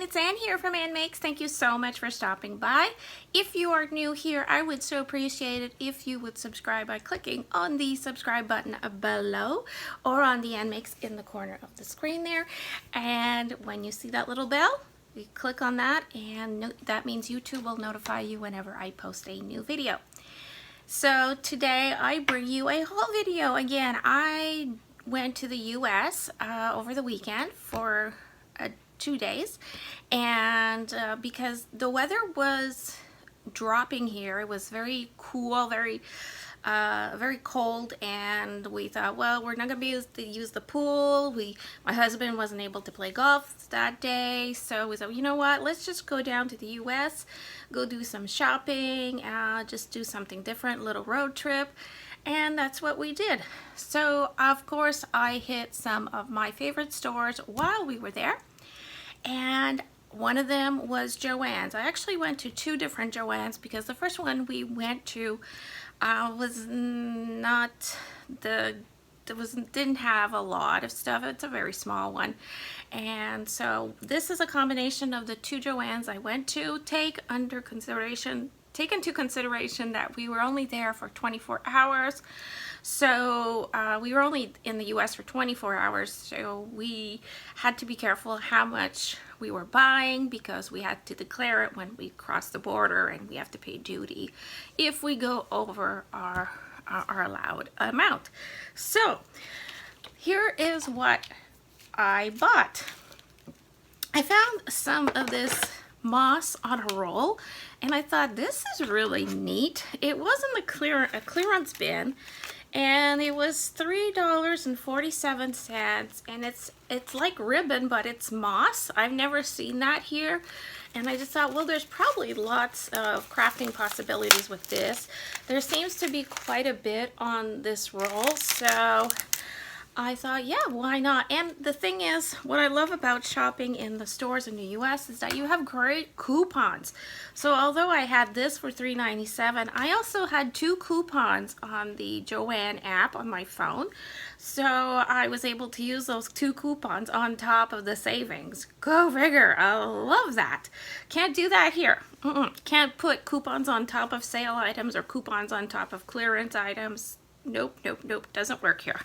everyone, it's Ann here from Annmakes. Thank you so much for stopping by. If you are new here, I would so appreciate it if you would subscribe by clicking on the subscribe button below or on the Annmakes in the corner of the screen there. And when you see that little bell, you click on that and that means YouTube will notify you whenever I post a new video. So today I bring you a haul video. Again, I went to the US over the weekend for 2 days, and because the weather was dropping here, it was very cool, very cold, and we thought, well, we're not gonna be able to use the pool. My husband wasn't able to play golf that day, so we thought, you know what, let's just go down to the US, go do some shopping, just do something different, little road trip. And that's what we did. So of course I hit some of my favorite stores while we were there, and one of them was JoAnn's. I actually went to 2 different JoAnn's because the first one we went to didn't have a lot of stuff. It's a very small one, and so this is a combination of the 2 JoAnn's I went to. Take into consideration that we were only there for 24 hours. So we were only in the US for 24 hours, so we had to be careful how much we were buying because we had to declare it when we crossed the border, and we have to pay duty if we go over our allowed amount. So here is what I bought. I found some of this moss on a roll, and I thought this is really neat. It wasn't a clearance bin, and it was $3.47, and it's like ribbon, but it's moss. I've never seen that here, and I just thought, well, there's probably lots of crafting possibilities with this. There seems to be quite a bit on this roll, so I thought, yeah, why not? And the thing is, what I love about shopping in the stores in the US is that you have great coupons. So although I had this for $3.97, I also had 2 coupons on the JoAnn app on my phone. So I was able to use those 2 coupons on top of the savings. Go figure. I love that. Can't do that here. Can't put coupons on top of sale items or coupons on top of clearance items. Nope, doesn't work here.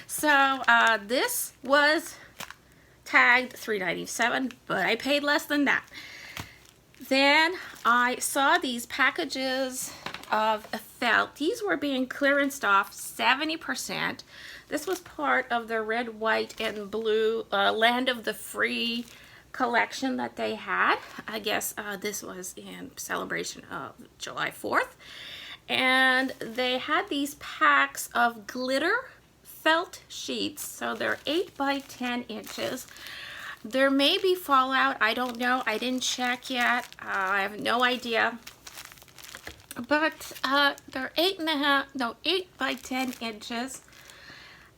So this was tagged $3.97, but I paid less than that. Then I saw these packages of felt. These were being clearanced off 70%. This was part of the red, white, and blue Land of the Free collection that they had. I guess this was in celebration of July 4th. And they had these packs of glitter felt sheets. So they're 8 by 10 inches. There may be fallout. I don't know. I didn't check yet. I have no idea. But they're 8 by 10 inches.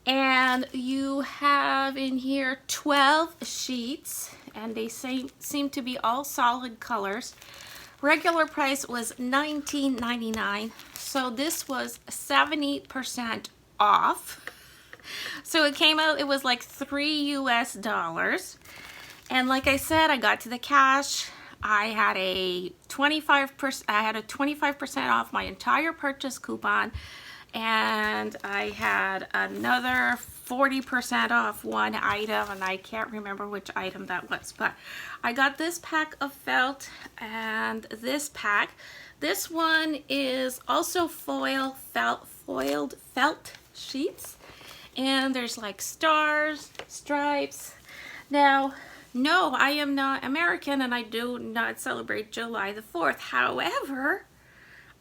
And you have in here 12 sheets. And they seem to be all solid colors. Regular price was $19.99, so this was 70% off. So it came out, it was like $3 US. And like I said, I got to the cash. I had a 25% off my entire purchase coupon, and I had another 40% off one item, and I can't remember which item that was, but I got this pack of felt and this pack. This one is also foiled felt sheets, and there's like stars, stripes. Now, no, I am not American, and I do not celebrate July the 4th. However,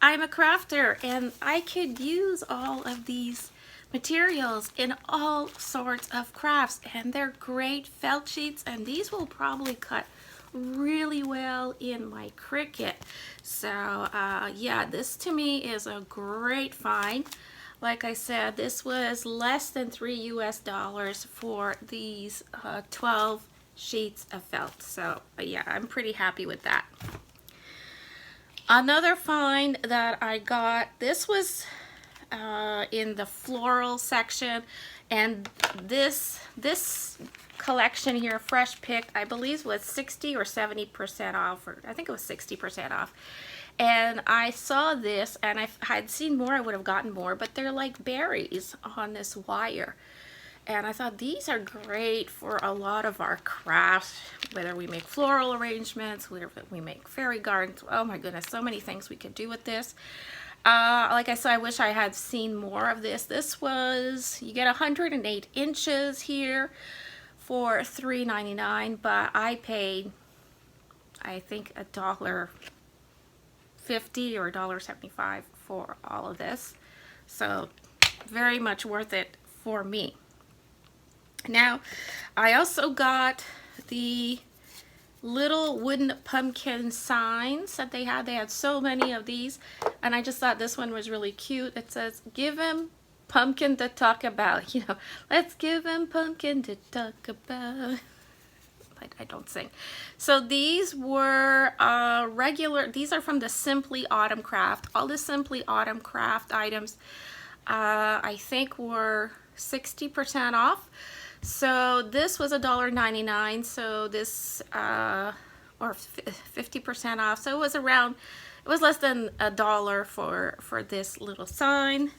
I'm a crafter, and I could use all of these materials in all sorts of crafts, and they're great felt sheets, and these will probably cut really well in my Cricut. So yeah, this to me is a great find. Like I said, this was less than $3 US for these 12 sheets of felt. So yeah, I'm pretty happy with that. Another find that I got, this was in the floral section, and this collection here, fresh picked, I believe was 60 or 70% off, or I think it was 60% off. And I saw this, and if I had seen more, I would have gotten more, but they're like berries on this wire. And I thought these are great for a lot of our crafts, whether we make floral arrangements, whether we make fairy gardens. Oh my goodness, so many things we could do with this. Like I said, I wish I had seen more of this. This was, you get 108 inches here for $3.99, but I paid, I think, $1.50 or $1.75 for all of this. So very much worth it for me. Now, I also got the little wooden pumpkin signs that they had. They had so many of these, and I just thought this one was really cute. It says, give him pumpkin to talk about. You know, let's give him pumpkin to talk about. I don't sing. So these were regular, these are from the Simply Autumn Craft. All the Simply Autumn Craft items, I think, were 60% off. So this was $1.99, so this, or 50% off. So it was around, it was less than $1 for this little sign.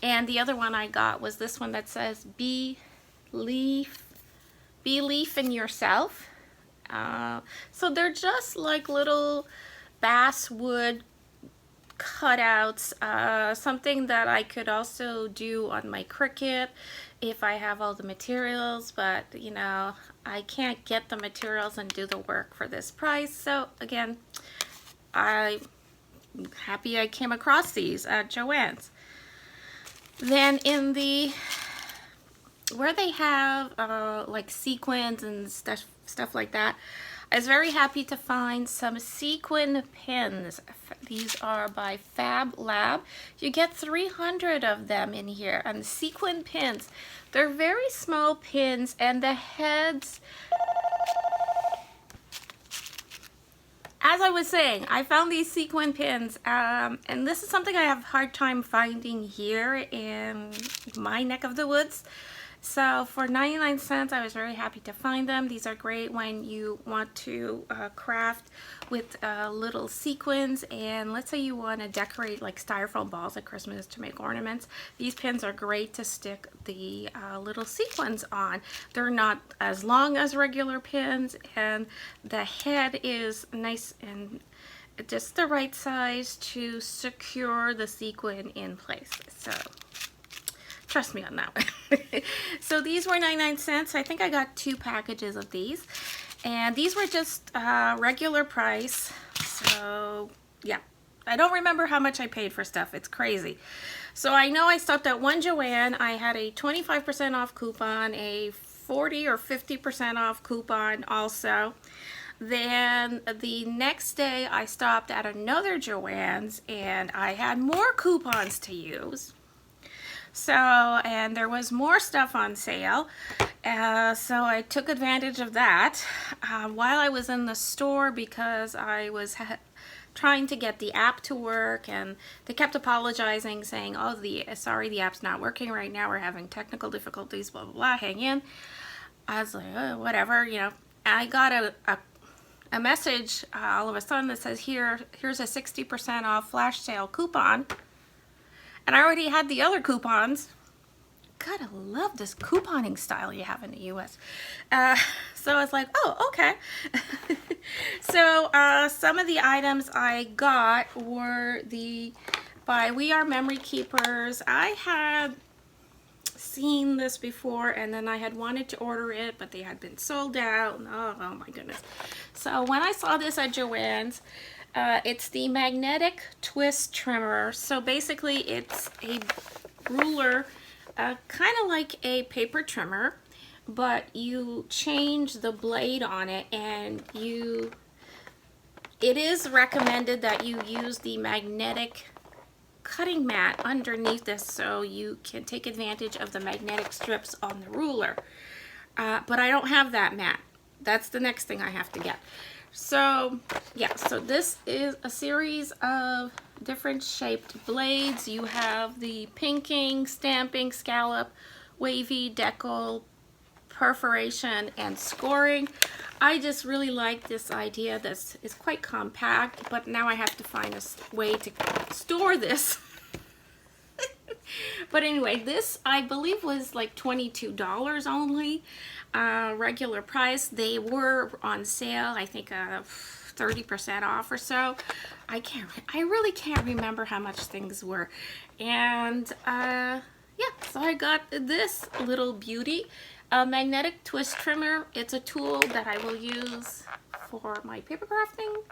And the other one I got was this one that says, believe in yourself. So they're just like little basswood cutouts, something that I could also do on my Cricut if I have all the materials, but you know, I can't get the materials and do the work for this price. So again, I'm happy I came across these at JoAnn's. Then in the, where they have like sequins and stuff like that, I was very happy to find some sequin pins. These are by Fab Lab. You get 300 of them in here. And sequin pins, they're very small pins, and the heads, as I was saying, I found these sequin pins, and this is something I have a hard time finding here in my neck of the woods. So for 99 cents, I was very happy to find them. These are great when you want to craft with little sequins, and let's say you want to decorate like styrofoam balls at Christmas to make ornaments. These pins are great to stick the little sequins on. They're not as long as regular pins, and the head is nice and just the right size to secure the sequin in place. So trust me on that one. So these were 99 cents. I think I got 2 packages of these. And these were just regular price. So yeah, I don't remember how much I paid for stuff. It's crazy. So I know I stopped at one JoAnn. I had a 25% off coupon, a 40 or 50% off coupon also. Then the next day I stopped at another JoAnn's, and I had more coupons to use. So, and there was more stuff on sale, so I took advantage of that while I was in the store, because I was trying to get the app to work, and they kept apologizing, saying, oh, sorry, the app's not working right now, we're having technical difficulties, blah blah blah, hang in. I was like, oh, whatever, you know. I got a message all of a sudden that says, here's a 60% off flash sale coupon. And I already had the other coupons. God, I love this couponing style you have in the US. So I was like, oh, okay. So some of the items I got were by We Are Memory Keepers. I had seen this before, and then I had wanted to order it, but they had been sold out. Oh my goodness. So when I saw this at JoAnn's, it's the magnetic twist trimmer. So basically it's a ruler, kind of like a paper trimmer, but you change the blade on it, and it is recommended that you use the magnetic cutting mat underneath this so you can take advantage of the magnetic strips on the ruler. But I don't have that mat. That's the next thing I have to get. So yeah, so this is a series of different shaped blades. You have the pinking, stamping, scallop, wavy, decal, perforation, and scoring. I just really like this idea. This is quite compact, but now I have to find a way to store this. But anyway, this I believe was like $22 only, regular price. They were on sale, I think 30% off or so. I really can't remember how much things were. And yeah, so I got this little beauty, a magnetic twist trimmer. It's a tool that I will use for my paper crafting,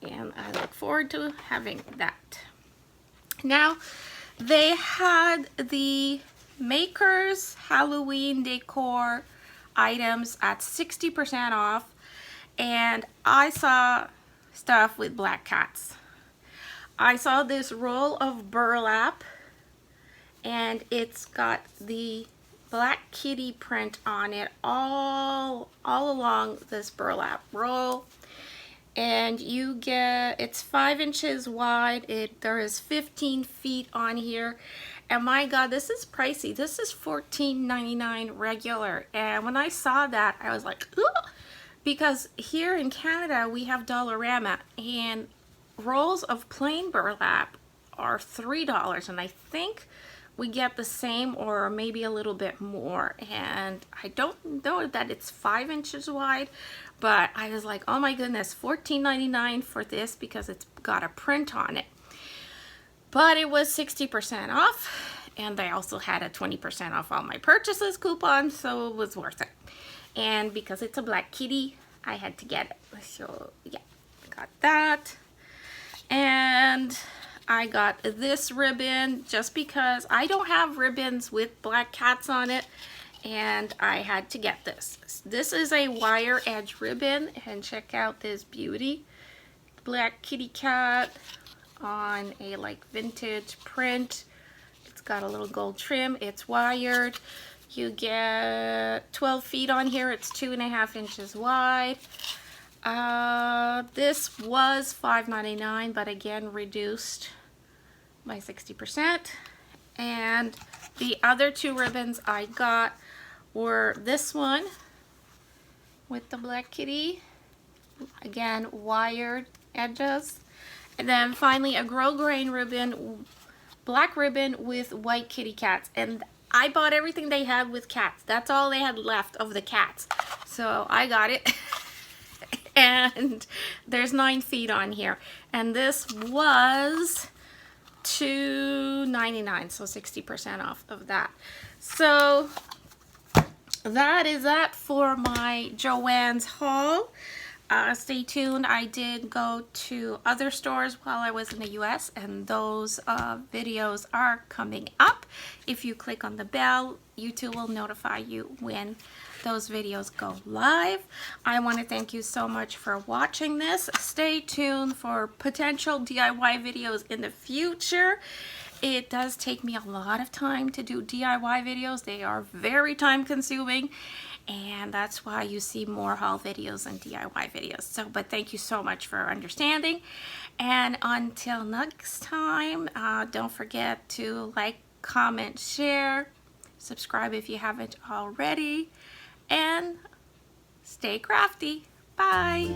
and I look forward to having that. Now, they had the Makers Halloween decor items at 60% off, and I saw stuff with black cats. I saw this roll of burlap, and it's got the black kitty print on it all along this burlap roll. And you get, it's 5 inches wide. There is 15 feet on here. And my God, this is pricey. This is $14.99 regular. And when I saw that, I was like, ugh! Because here in Canada, we have Dollarama, and rolls of plain burlap are $3. And I think we get the same or maybe a little bit more. And I don't know that it's 5 inches wide, but I was like, oh my goodness, $14.99 for this because it's got a print on it. But it was 60% off, and they also had a 20% off all my purchases coupon, so it was worth it. And because it's a black kitty, I had to get it. So yeah, I got that. And I got this ribbon just because I don't have ribbons with black cats on it, and I had to get this. This is a wire edge ribbon, and check out this beauty. Black kitty cat on a like vintage print. It's got a little gold trim. It's wired. You get 12 feet on here. It's 2.5 inches wide. This was $5.99, but again reduced by 60%. And the other two ribbons I got were this one with the black kitty, again wired edges, and then finally a grosgrain ribbon, black ribbon with white kitty cats. And I bought everything they had with cats. That's all they had left of the cats, so I got it. And there's 9 feet on here, and this was $2.99, so 60% off of that. So that is that for my JoAnn's haul. Stay tuned. I did go to other stores while I was in the US, and those videos are coming up. If you click on the bell, YouTube will notify you when those videos go live. I want to thank you so much for watching this. Stay tuned for potential DIY videos in the future. It does take me a lot of time to do DIY videos. They are very time consuming, and that's why you see more haul videos and DIY videos. So, but thank you so much for understanding. And until next time, don't forget to like, comment, share, subscribe if you haven't already, and stay crafty. Bye.